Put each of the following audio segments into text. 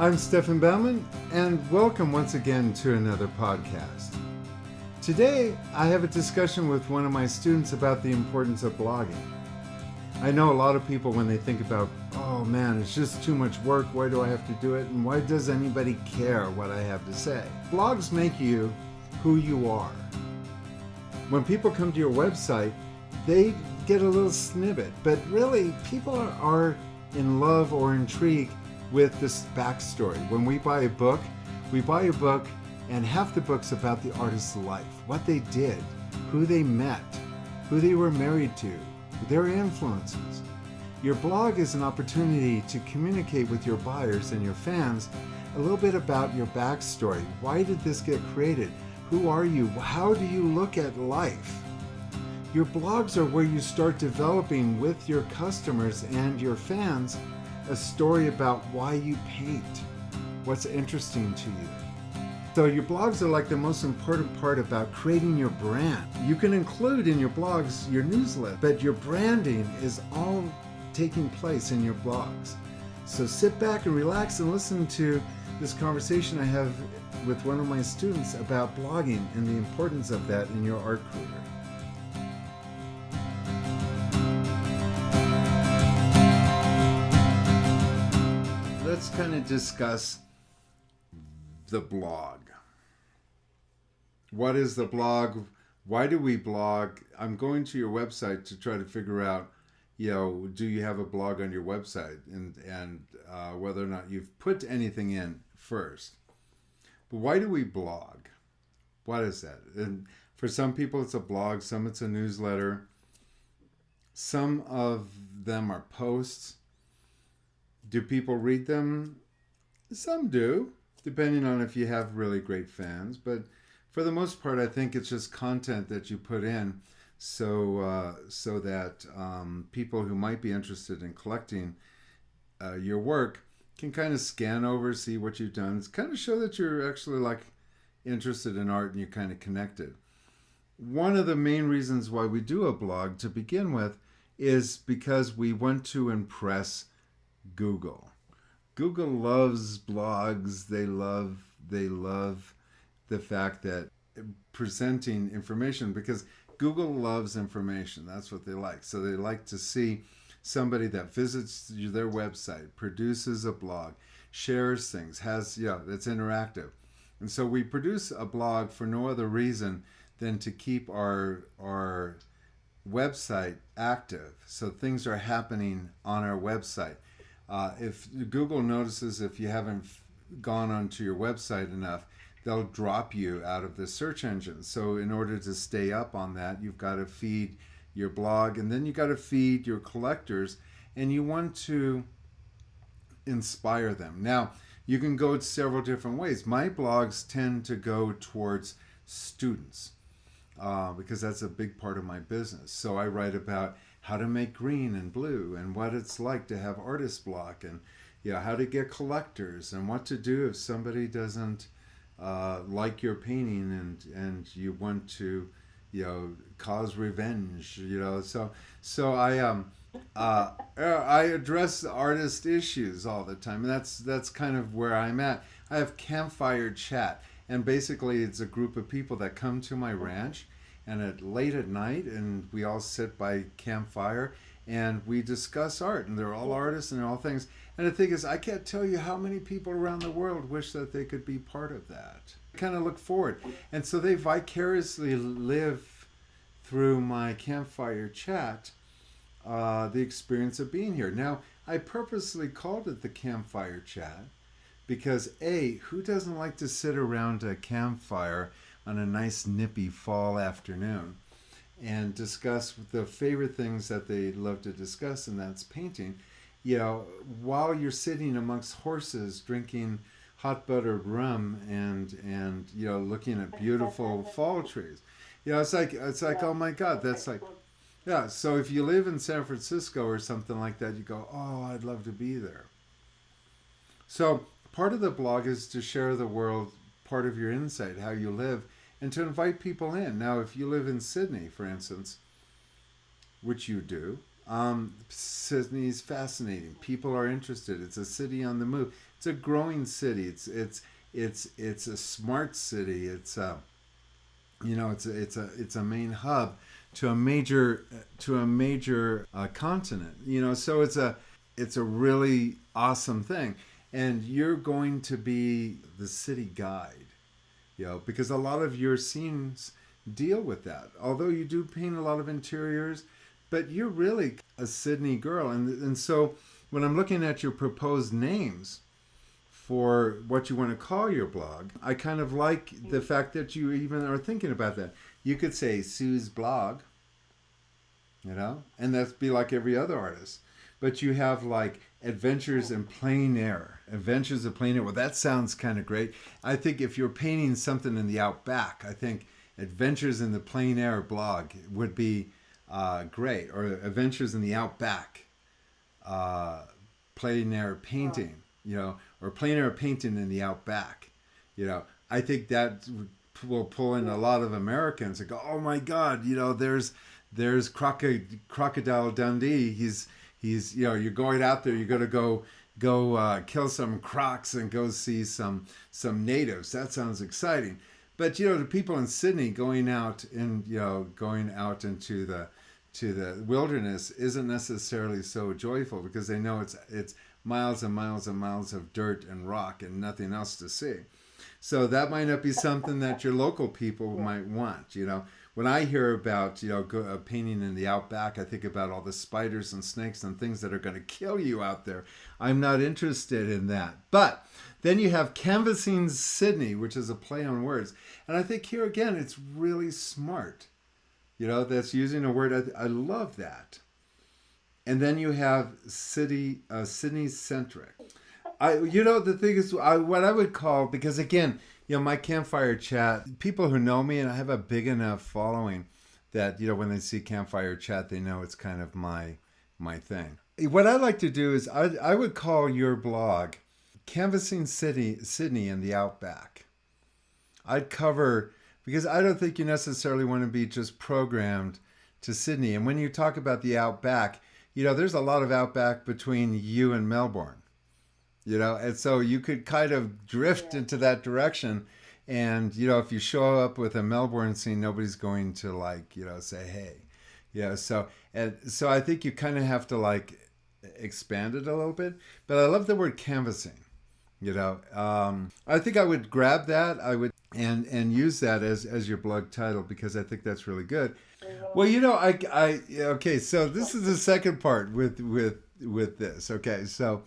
I'm Stefan Baumann, and welcome once again to another podcast. Today, I have a discussion with one of my students about the importance of blogging. I know a lot of people, when they think about, oh man, it's just too much work, why do I have to do it, and why does anybody care what I have to say? Blogs make you who you are. When people come to your website, they get a little snippet, but really, people are in love or intrigued with this backstory. When we buy a book and half the book's about the artist's life, what they did, who they met, who they were married to, their influences. Your blog is an opportunity to communicate with your buyers and your fans a little bit about your backstory. Why did this get created? Who are you? How do you look at life? Your blogs are where you start developing with your customers and your fans a story about why you paint, what's interesting to you. So your blogs are like the most important part about creating your brand. You can include in your blogs your newsletter, but your branding is all taking place in your blogs. So sit back and relax and listen to this conversation I have with one of my students about blogging and the importance of that in your art career. Let's kind of discuss the blog. What is the blog? Why do we blog? I'm going to your website to try to figure out, do you have a blog on your website, and whether or not you've put anything in first. But why do we blog? What is that? And for some people it's a blog, some it's a newsletter. Some of them are posts. Do people read them? Some do, depending on if you have really great fans. But for the most part, I think it's just content that you put in so that people who might be interested in collecting your work can kind of scan over, see what you've done. It's kind of show that you're actually interested in art and you're kind of connected. One of the main reasons why we do a blog to begin with is because we want to impress Google. Google loves blogs. They love the fact that presenting information, because Google loves information. That's what they like. So they like to see somebody that visits their website, produces a blog, shares things, that's interactive. And so we produce a blog for no other reason than to keep our website active. So things are happening on our website. If Google notices if you haven't gone onto your website enough, they'll drop you out of the search engine. So in order to stay up on that, you've got to feed your blog, and then you got to feed your collectors, and you want to inspire them. Now, you can go several different ways. My blogs tend to go towards students because that's a big part of my business. So I write about how to make green and blue, and what it's like to have artist block, and how to get collectors, and what to do if somebody doesn't like your painting and you want to cause revenge. So I address artist issues all the time, and that's kind of where I'm at. I have campfire chat, and basically it's a group of people that come to my ranch, and late at night, and we all sit by campfire and we discuss art, and they're all artists and they're all things. And the thing is, I can't tell you how many people around the world wish that they could be part of that. I kind of look forward. And so they vicariously live through my campfire chat the experience of being here. Now, I purposely called it the campfire chat because who doesn't like to sit around a campfire on a nice nippy fall afternoon and discuss the favorite things that they love to discuss, and that's painting, while you're sitting amongst horses drinking hot buttered rum and looking at beautiful fall trees. It's like oh my God, that's like, so if you live in San Francisco or something like that, you go, oh, I'd love to be there. So part of the blog is to share the world part of your insight, how you live, and to invite people in. Now, if you live in Sydney, for instance, which you do, Sydney's fascinating. People are interested. It's a city on the move. It's a growing city. It's a smart city. It's a main hub to a major continent. So it's a really awesome thing. And you're going to be the city guide, because a lot of your scenes deal with that. Although you do paint a lot of interiors, but you're really a Sydney girl. And so when I'm looking at your proposed names for what you want to call your blog, I kind of like the fact that you even are thinking about that. You could say Sue's blog, and that's be like every other artist. But you have like Adventures in Plein Air. Adventures of Plein Air. Well, that sounds kind of great. I think if you're painting something in the outback, I think Adventures in the Plein Air blog would be great. Or Adventures in the Outback, Plein Air painting, or Plein Air painting in the outback. I think that will pull in a lot of Americans and go, oh my God, there's Crocodile Dundee. He's you're going out there, you're going to go kill some crocs and go see some natives. That sounds exciting. But the people in Sydney going out into the wilderness isn't necessarily so joyful, because they know it's miles and miles and miles of dirt and rock and nothing else to see. So that might not be something that your local people might want. When I hear about painting in the outback, I think about all the spiders and snakes and things that are going to kill you out there. I'm not interested in that. But then you have Canvassing Sydney, which is a play on words. And I think here again, it's really smart. That's using a word. I love that. And then you have Sydney-centric. The thing is, what I would call, because again, my campfire chat, people who know me, and I have a big enough following that, when they see campfire chat, they know it's kind of my thing. What I like to do is I would call your blog Canvassing Sydney and the Outback. I'd cover, because I don't think you necessarily want to be just programmed to Sydney. And when you talk about the outback, there's a lot of outback between you and Melbourne, and so you could kind of drift into that direction. And, if you show up with a Melbourne scene, nobody's going to say, hey, so I think you kind of have to expand it a little bit. But I love the word canvassing. I think I would grab that. I would and use that as your blog title, because I think that's really good. Well, okay. So this is the second part with this. Okay, so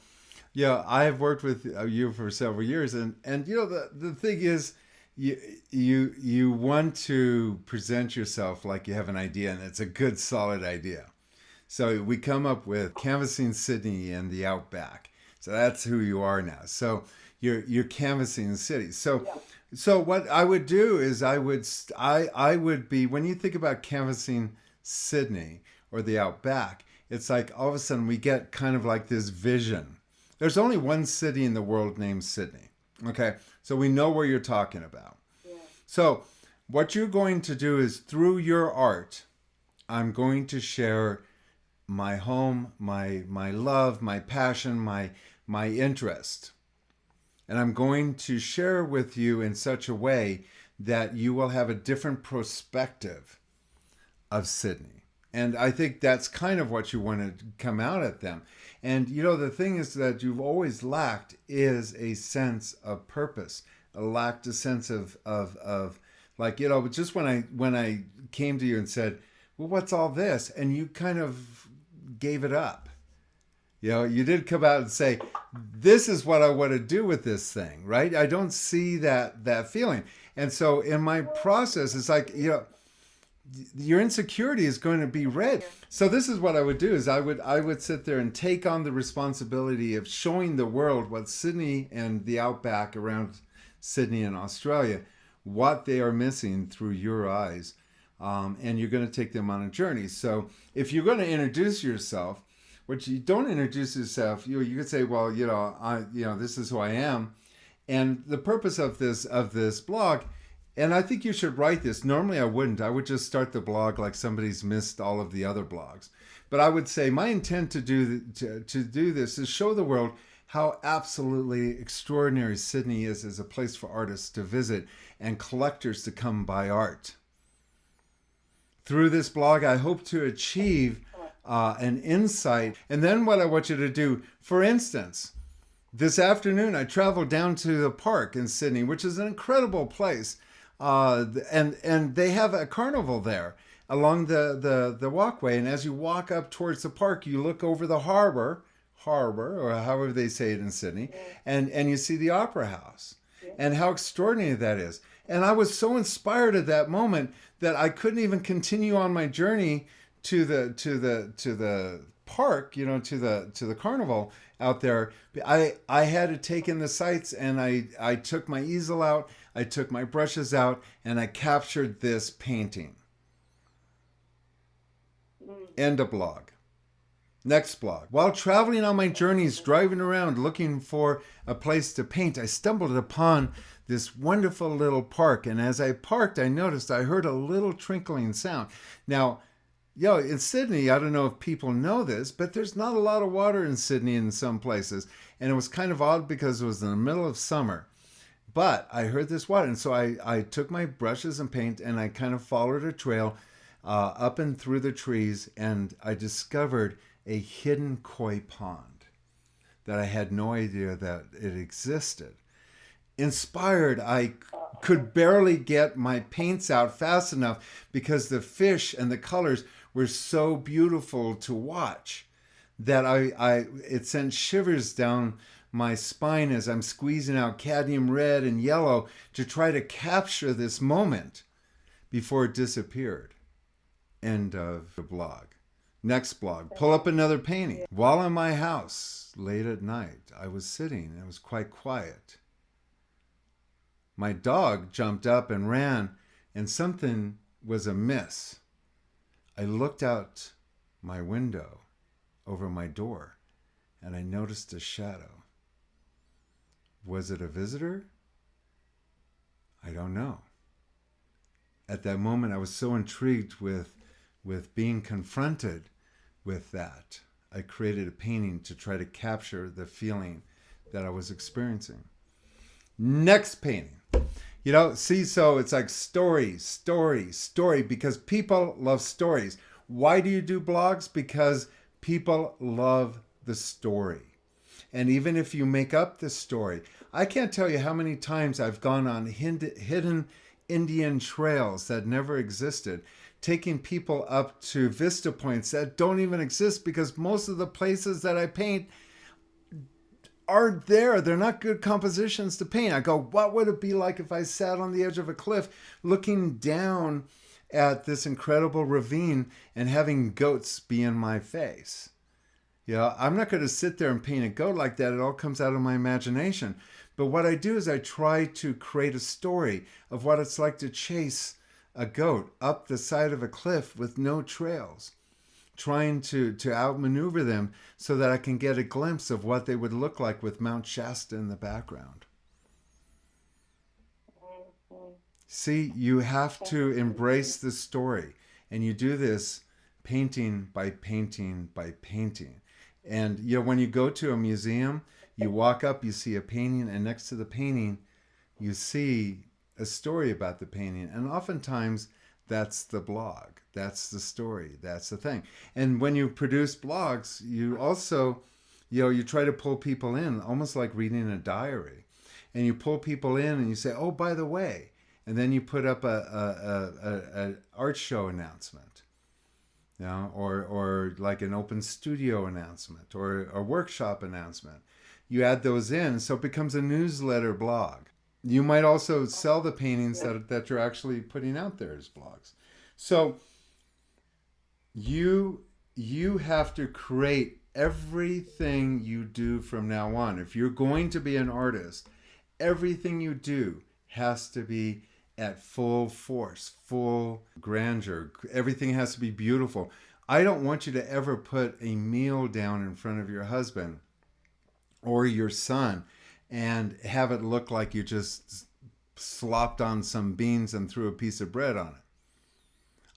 I have worked with you for several years, and the thing is, you want to present yourself like you have an idea, and it's a good solid idea. So we come up with Canvassing Sydney and the Outback. So that's who you are now. So you're canvassing the city. So what I would do is I would be, when you think about canvassing Sydney or the Outback, it's like all of a sudden we get kind of like this vision. There's only one city in the world named Sydney. Okay, so we know where you're talking about. Yeah. So what you're going to do is, through your art, I'm going to share my home, my love, my passion, my interest. And I'm going to share with you in such a way that you will have a different perspective of Sydney. And I think that's kind of what you want to come out at them. And, the thing is that you've always lacked is a sense of purpose, lacked a sense of just when I came to you and said, well, what's all this? And you kind of gave it up. You did come out and say, this is what I want to do with this thing, right? I don't see that feeling. And so in my process, it's like, your insecurity is going to be red. So this is what I would do, is I would sit there and take on the responsibility of showing the world what Sydney and the outback around Sydney and Australia, what they are missing through your eyes. And you're going to take them on a journey. So if you're going to introduce yourself, which you don't introduce yourself, you could say, well, this is who I am. And the purpose of this blog And I think you should write this. Normally I wouldn't. I would just start the blog like somebody's missed all of the other blogs. But I would say my intent to do this is show the world how absolutely extraordinary Sydney is as a place for artists to visit and collectors to come buy art. Through this blog, I hope to achieve an insight. And then what I want you to do, for instance, this afternoon I traveled down to the park in Sydney, which is an incredible place. And they have a carnival there along the walkway. And as you walk up towards the park, you look over the harbor, or however they say it in Sydney, and you see the Opera House, and how extraordinary that is. And I was so inspired at that moment that I couldn't even continue on my journey to the park, to the carnival out there. I had to take in the sights, and I took my easel out, I took my brushes out, and I captured this painting. End of blog. Next blog. While traveling on my journeys, driving around looking for a place to paint, I stumbled upon this wonderful little park. And as I parked, I noticed I heard a little trickling sound. Now, in Sydney, I don't know if people know this, but there's not a lot of water in Sydney in some places. And it was kind of odd because it was in the middle of summer. But I heard this water. And so I took my brushes and paint and I kind of followed a trail up and through the trees. And I discovered a hidden koi pond that I had no idea that it existed. Inspired, I could barely get my paints out fast enough because the fish and the colors were so beautiful to watch that it sent shivers down my spine as I'm squeezing out cadmium red and yellow to try to capture this moment before it disappeared. End of the blog. Next blog, pull up another painting. While in my house, late at night, I was sitting and it was quite quiet. My dog jumped up and ran, and something was amiss. I looked out my window over my door, and I noticed a shadow. Was it a visitor? I don't know. At that moment, I was so intrigued with being confronted with that. I created a painting to try to capture the feeling that I was experiencing. Next painting. So it's like story, because people love stories. Why do you do blogs? Because people love the story. And even if you make up the story, I can't tell you how many times I've gone on hidden Indian trails that never existed, taking people up to vista points that don't even exist because most of the places that I paint aren't there. They're not good compositions to paint. I go, what would it be like if I sat on the edge of a cliff looking down at this incredible ravine and having goats be in my face? I'm not going to sit there and paint a goat like that. It all comes out of my imagination. But what I do is I try to create a story of what it's like to chase a goat up the side of a cliff with no trails, trying to outmaneuver them so that I can get a glimpse of what they would look like with Mount Shasta in the background. See, you have to embrace the story, and you do this painting by painting by painting. And when you go to a museum, you walk up, you see a painting, and next to the painting, you see a story about the painting. And oftentimes, that's the blog. That's the story. That's the thing. And when you produce blogs, you also, you try to pull people in, almost like reading a diary. And you pull people in and you say, oh, by the way. And then you put up a art show announcement. Or like an open studio announcement or a workshop announcement. You add those in, so it becomes a newsletter blog. You might also sell the paintings that you're actually putting out there as blogs. So you have to create everything you do from now on. If you're going to be an artist, everything you do has to be at full force, full grandeur. Everything has to be beautiful. I don't want you to ever put a meal down in front of your husband or your son and have it look like you just slopped on some beans and threw a piece of bread on it.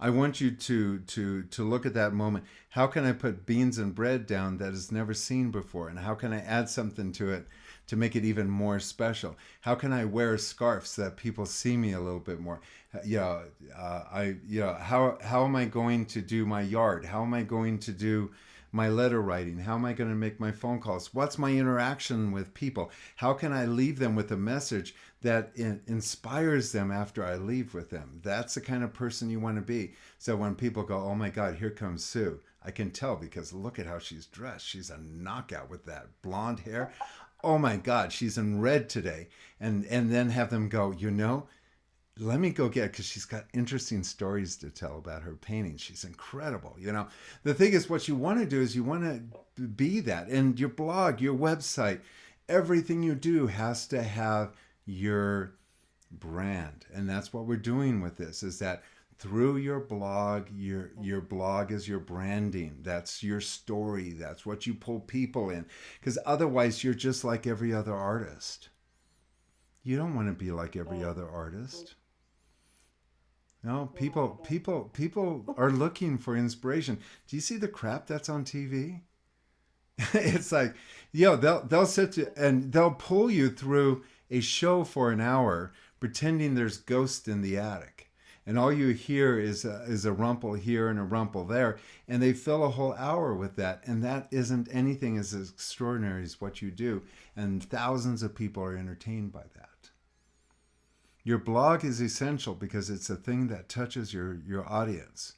I want you to look at that moment. How can I put beans and bread down that is never seen before? And how can I add something to it to make it even more special? How can I wear a scarf so that people see me a little bit more? How am I going to do my yard? How am I going to do my letter writing? How am I going to make my phone calls? What's my interaction with people? How can I leave them with a message that inspires them after I leave with them? That's the kind of person you want to be. So when people go, oh my God, here comes Sue, I can tell because look at how she's dressed. She's a knockout with that blonde hair. Oh my God, she's in red today. And then have them go, let me go get, because she's got interesting stories to tell about her painting. She's incredible. The thing is, what you want to do is you want to be that. And your blog, your website, everything you do has to have your brand. And that's what we're doing with this, is that through your blog is your branding. That's your story. That's what you pull people in. Because otherwise, you're just like every other artist. You don't want to be like every other artist. No, people are looking for inspiration. Do you see the crap that's on TV? It's like, they'll sit you and they'll pull you through a show for an hour, pretending there's ghosts in the attic, and all you hear is a rumple here and a rumple there, and they fill a whole hour with that, and that isn't anything as extraordinary as what you do, and thousands of people are entertained by that. Your blog is essential because it's a thing that touches your audience.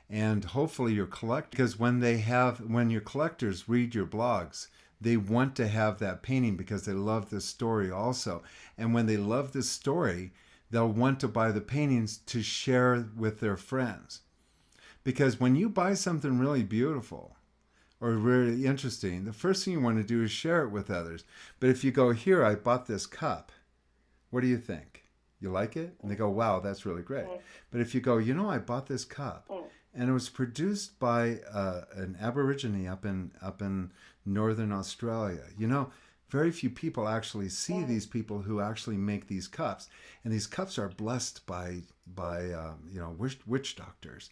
And hopefully your because when your collectors read your blogs, they want to have that painting because they love the story also. And when they love the story, they'll want to buy the paintings to share with their friends. Because when you buy something really beautiful or really interesting, the first thing you want to do is share it with others. But if you go, here, I bought this cup, what do you think? You like it? And they go, wow, that's really great. But if you go, I bought this cup, and it was produced by an Aborigine up in northern Australia. Very few people actually see these people who actually make these cups, and these cups are blessed by witch doctors.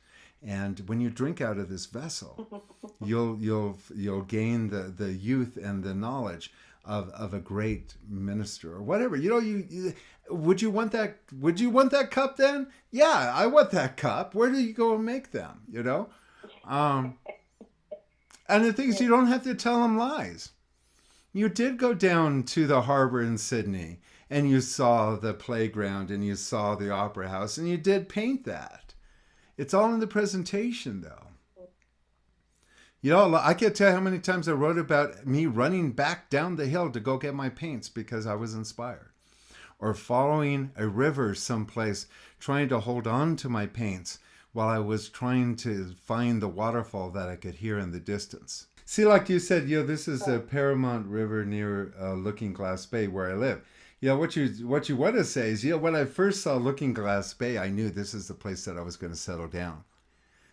And when you drink out of this vessel, you'll gain the youth and the knowledge of a great minister or whatever. Would you want that? Would you want that cup then? Yeah, I want that cup. Where do you go and make them? And the thing is, you don't have to tell them lies. You did go down to the harbor in Sydney, and you saw the playground, and you saw the opera house, and you did paint that. It's all in the presentation, though. I can't tell you how many times I wrote about me running back down the hill to go get my paints because I was inspired. Or following a river someplace, trying to hold on to my paints while I was trying to find the waterfall that I could hear in the distance. See, like you said, this is a Paramount River near Looking Glass Bay where I live. What you want to say is, when I first saw Looking Glass Bay, I knew this is the place that I was going to settle down.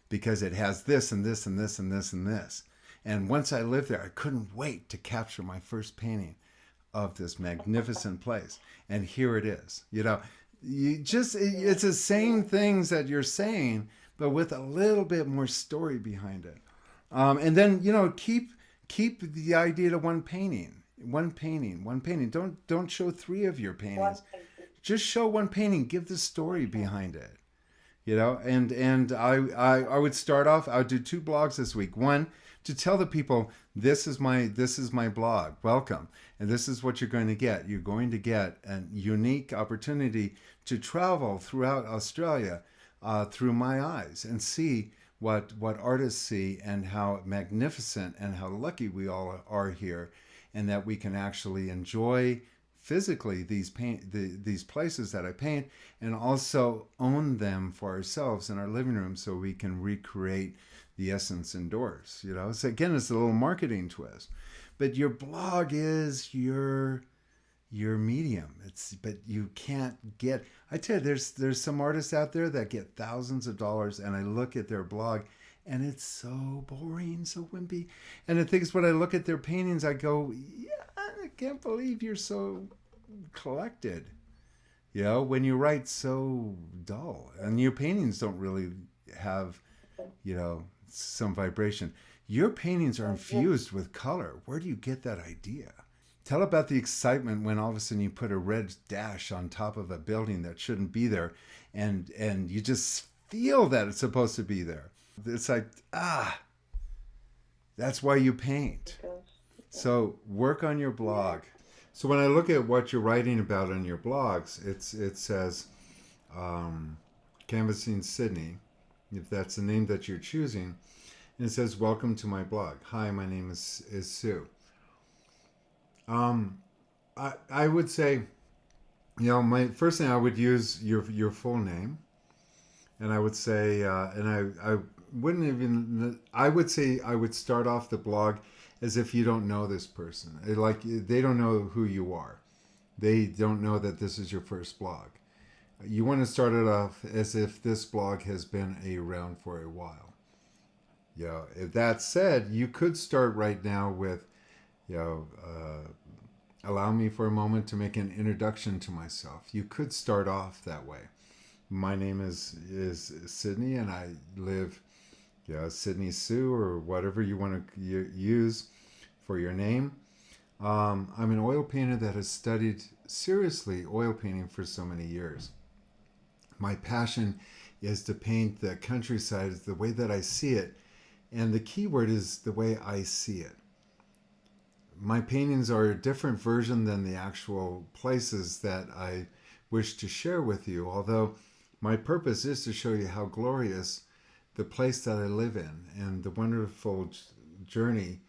Because it has this and this and this and this and this. And once I lived there, I couldn't wait to capture my first painting of this magnificent place. And here it is. It's the same things that you're saying, but with a little bit more story behind it. And then, keep the idea to one painting. Don't show three of your paintings. Just show one painting. Give the story behind it. And I would start off, I would do 2 blogs this week. One, to tell the people, this is my blog, welcome. And this is what you're going to get. You're going to get a unique opportunity to travel throughout Australia through my eyes and see what artists see and how magnificent and how lucky we all are here, and that we can actually enjoy physically these places that I paint, and also own them for ourselves in our living room so we can recreate the essence indoors. So again, it's a little marketing twist, but your blog is your medium. But you can't get, I tell you, there's some artists out there that get thousands of dollars, and I look at their blog and it's so boring, so wimpy. And the thing is, when I look at their paintings, I go, yeah, I can't believe you're so collected. When you write so dull, and your paintings don't really have, some vibration. Your paintings are infused with color. Where do you get that idea? Tell about the excitement when all of a sudden you put a red dash on top of a building that shouldn't be there, and you just feel that it's supposed to be there. It's like, that's why you paint. So work on your blog. So when I look at what you're writing about on your blogs, it says Canvassing Sydney, if that's the name that you're choosing, and it says, welcome to my blog. Hi, my name is Sue. I would say, my first thing I would use your full name, and I would say, I wouldn't even, I would say I would start off the blog as if you don't know this person. Like, they don't know who you are. They don't know that this is your first blog. You want to start it off as if this blog has been around for a while. If that said, you could start right now with, allow me for a moment to make an introduction to myself. You could start off that way. My name is Sydney, and I live, Sydney Sue, or whatever you want to use for your name. I'm an oil painter that has studied seriously oil painting for so many years. My passion is to paint the countryside the way that I see it, and the key word is the way I see it. My paintings are a different version than the actual places that I wish to share with you, although my purpose is to show you how glorious the place that I live in and the wonderful journey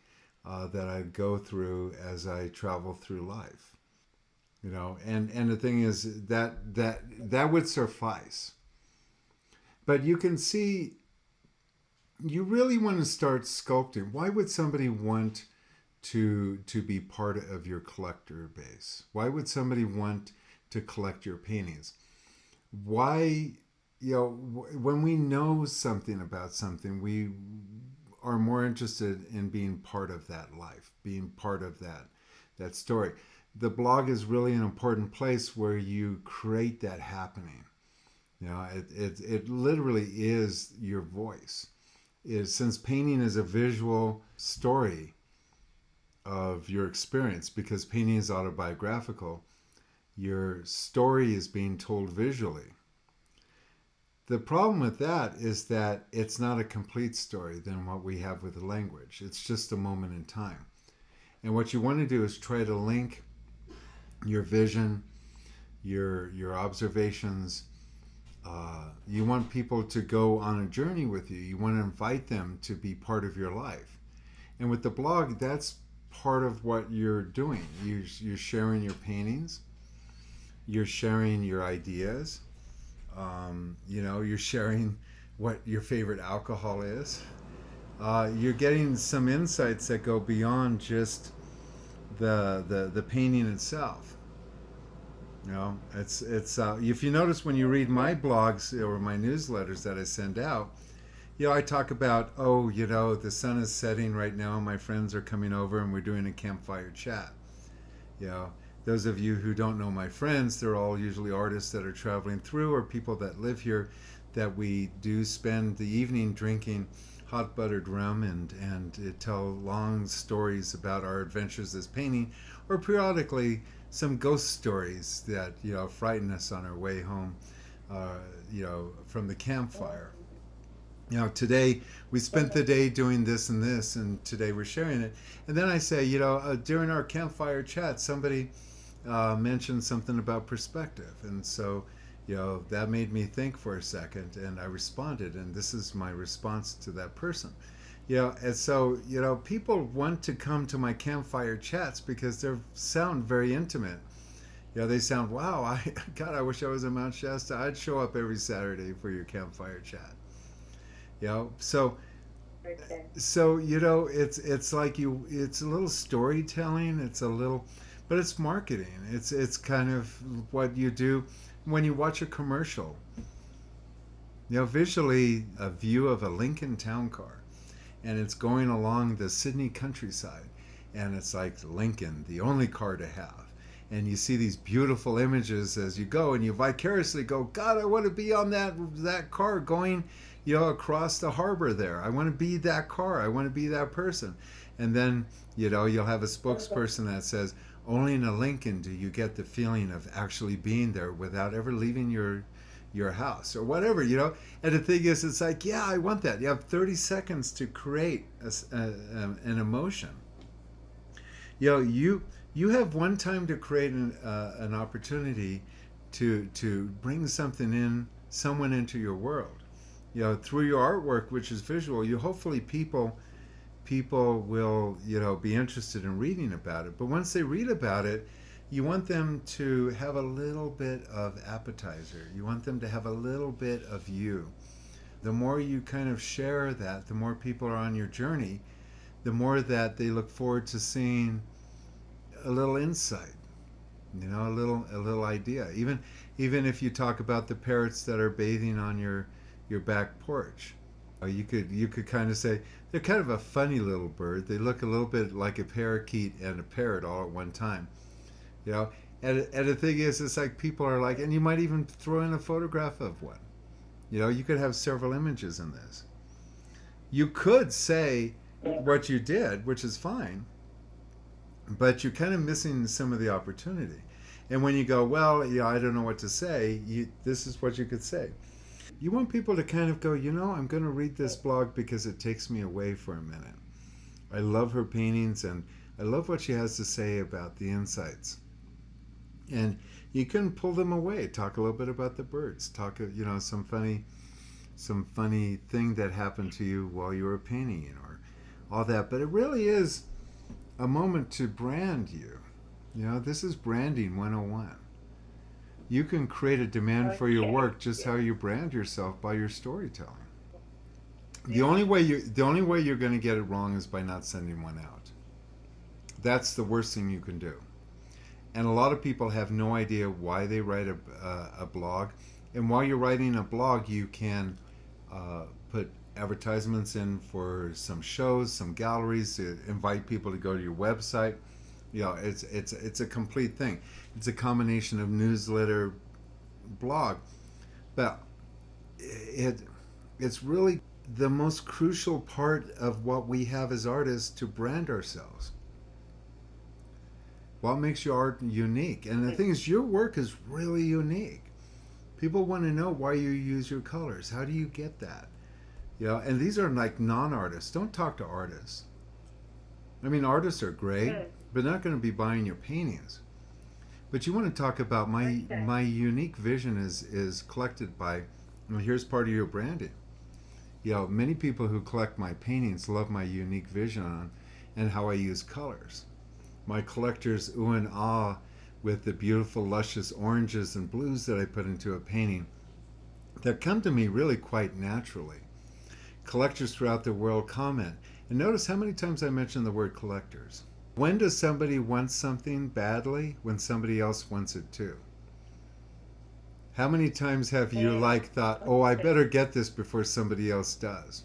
that I go through as I travel through life. And the thing is that would suffice. But you can see, you really want to start sculpting. Why would somebody want to be part of your collector base? Why would somebody want to collect your paintings? Why, when we know something about something, we are more interested in being part of that life, being part of that story. The blog is really an important place where you create that happening. It literally is your voice. Since painting is a visual story of your experience, because painting is autobiographical, your story is being told visually. The problem with that is that it's not a complete story than what we have with the language. It's just a moment in time. And what you want to do is try to link your vision, your observations. You want people to go on a journey with you. You want to invite them to be part of your life. And with the blog, that's part of what you're doing. You're sharing your paintings. You're sharing your ideas. You're sharing what your favorite alcohol is. You're getting some insights that go beyond just the painting itself. It's if you notice when you read my blogs or my newsletters that I send out, I talk about, the sun is setting right now, my friends are coming over and we're doing a campfire chat. Those of you who don't know my friends, they're all usually artists that are traveling through or people that live here, that we do spend the evening drinking hot buttered rum and tell long stories about our adventures as painting, or periodically some ghost stories that frighten us on our way home from the campfire. Today we spent the day doing this and this, and today we're sharing it. And then I say, during our campfire chat, somebody mentioned something about perspective, and so that made me think for a second, and I responded, and this is my response to that person. And so people want to come to my campfire chats because they sound very intimate. They sound, wow, God, I wish I was in Mount Shasta. I'd show up every Saturday for your campfire chat. So it's like it's a little storytelling. It's a little, but it's marketing. It's kind of what you do when you watch a commercial. Visually, a view of a Lincoln town car, and it's going along the Sydney countryside, and it's like Lincoln, the only car to have. and you see these beautiful images as you go, and you vicariously go, God, I want to be on that car going, across the harbor there. I want to be that car. I want to be that person. And then, you'll have a spokesperson that says, only in a Lincoln do you get the feeling of actually being there without ever leaving your house or whatever. And the thing is, it's like, yeah, I want that. You have 30 seconds to create an emotion. You have one time to create an opportunity to bring someone into your world. Through your artwork, which is visual, hopefully people will be interested in reading about it. But once they read about it, you want them to have a little bit of appetizer. You want them to have a little bit of you. The more you kind of share that, the more people are on your journey, the more that they look forward to seeing a little insight, a little idea. Even if you talk about the parrots that are bathing on your back porch, you could kind of say they're kind of a funny little bird. They look a little bit like a parakeet and a parrot all at one time. And the thing is, it's like people are like, and you might even throw in a photograph of one. You could have several images in this. You could say what you did, which is fine, but you're kind of missing some of the opportunity. And when you go, well, I don't know what to say, this is what you could say. You want people to kind of go, I'm going to read this blog because it takes me away for a minute. I love her paintings, and I love what she has to say about the insights. And you can pull them away. Talk a little bit about the birds. Talk, some funny thing that happened to you while you were painting, or all that. But it really is a moment to brand you. This is branding 101. You can create a demand for your work just how you brand yourself by your storytelling. The only way you're going to get it wrong is by not sending one out. That's the worst thing you can do. And a lot of people have no idea why they write a blog. And while you're writing a blog, you can put advertisements in for some shows, some galleries, to invite people to go to your website. It's a complete thing. It's a combination of newsletter, blog, but it's really the most crucial part of what we have as artists to brand ourselves. What makes your art unique? And the thing is, your work is really unique. People want to know why you use your colors. How do you get that? And these are like non-artists. Don't talk to artists. I mean, artists are great, but not going to be buying your paintings. But you want to talk about my unique vision is collected by, well, here's part of your branding. Many people who collect my paintings love my unique vision on and how I use colors. My collectors ooh and ah with the beautiful luscious oranges and blues that I put into a painting that come to me really quite naturally. Collectors throughout the world comment. And notice how many times I mention the word collectors. When does somebody want something badly? When somebody else wants it too. How many times have you thought, oh, I better get this before somebody else does?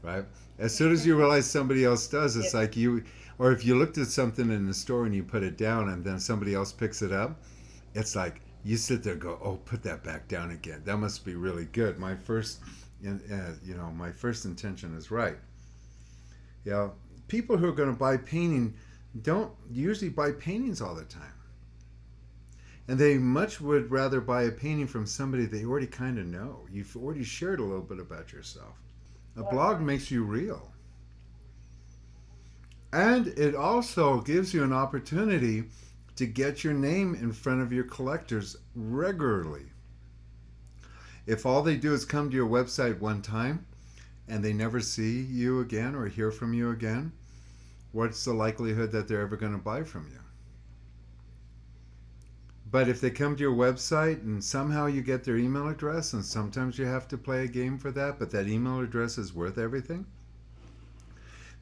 Right? As soon as you realize somebody else does, it's like you, or if you looked at something in the store and you put it down and then somebody else picks it up, it's like you sit there and go, oh, put that back down again. That must be really good. My first intention is right. People who are going to buy painting don't usually buy paintings all the time. And they much would rather buy a painting from somebody they already kind of know. You've already shared a little bit about yourself. A blog makes you real. And it also gives you an opportunity to get your name in front of your collectors regularly. If all they do is come to your website one time and they never see you again or hear from you again, what's the likelihood that they're ever going to buy from you? But if they come to your website and somehow you get their email address, and sometimes you have to play a game for that, but that email address is worth everything,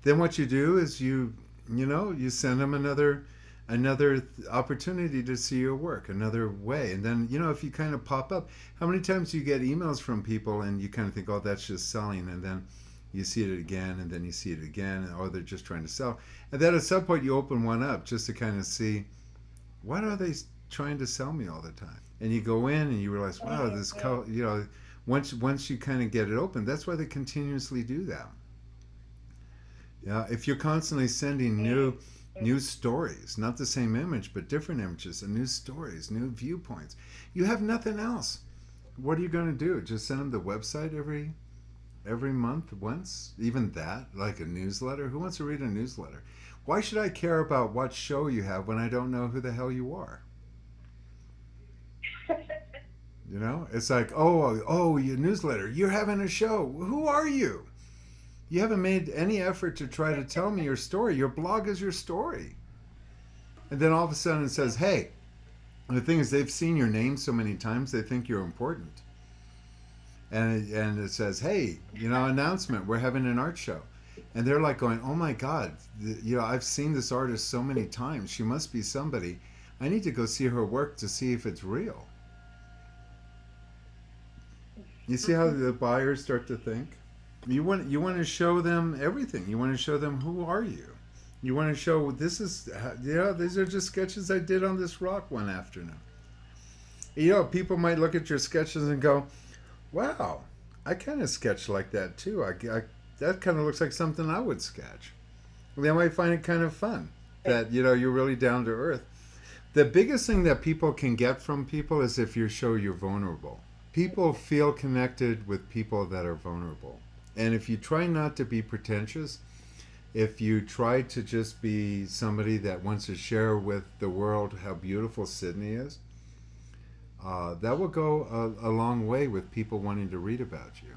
then what you do is you send them another opportunity to see your work, another way. And then, if you kind of pop up, how many times do you get emails from people and you kind of think, oh, that's just selling, and then you see it again, and then you see it again, or they're just trying to sell. And then at some point you open one up just to kind of see what are they trying to sell me all the time? And you go in and you realize, wow, once you kind of get it open, that's why they continuously do that. Yeah, if you're constantly sending new stories, not the same image, but different images and new stories, new viewpoints, you have nothing else. What are you going to do? Just send them the website every month once? Even that? Like a newsletter? Who wants to read a newsletter? Why should I care about what show you have when I don't know who the hell you are? You know, it's like, oh, your newsletter, you're having a show. Who are you? You haven't made any effort to try to tell me your story. Your blog is your story. And then all of a sudden it says, hey, and the thing is, they've seen your name so many times, they think you're important. And it says, hey, announcement, we're having an art show. And they're like going, oh my God, I've seen this artist so many times. She must be somebody. I need to go see her work to see if it's real. You see how the buyers start to think? You want to show them everything. You want to show them, who are you? You want to show, these are just sketches I did on this rock one afternoon. People might look at your sketches and go, wow, I kind of sketch like that too. That kind of looks like something I would sketch. They might find it kind of fun that, you're really down to earth. The biggest thing that people can get from people is if you show you're vulnerable. People feel connected with people that are vulnerable. And if you try not to be pretentious, if you try to just be somebody that wants to share with the world how beautiful Sydney is, that will go a long way with people wanting to read about you.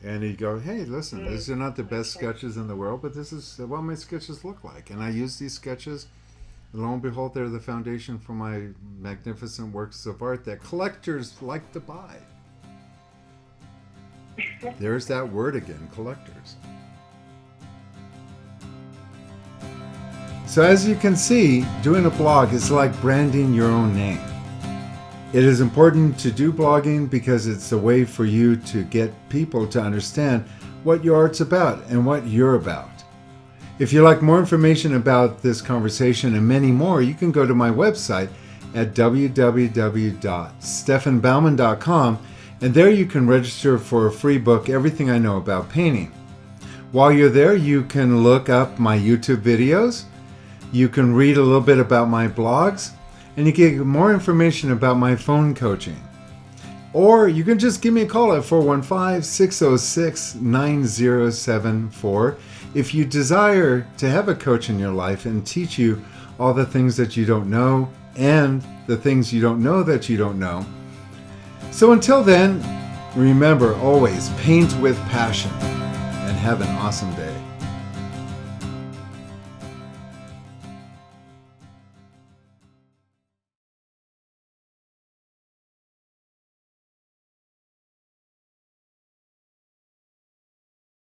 And you go, hey, listen, these are not the best sketches in the world, but this is what my sketches look like. And I use these sketches, and lo and behold, they're the foundation for my magnificent works of art that collectors like to buy. There's that word again, collectors. So as you can see, doing a blog is like branding your own name. It is important to do blogging because it's a way for you to get people to understand what your art's about and what you're about. If you'd like more information about this conversation and many more, you can go to my website at www.stefanbaumann.com, and there you can register for a free book, Everything I Know About Painting. While you're there, you can look up my YouTube videos, you can read a little bit about my blogs, and you get more information about my phone coaching. Or you can just give me a call at 415-606-9074 if you desire to have a coach in your life and teach you all the things that you don't know and the things you don't know that you don't know. So until then, remember, always paint with passion and have an awesome day.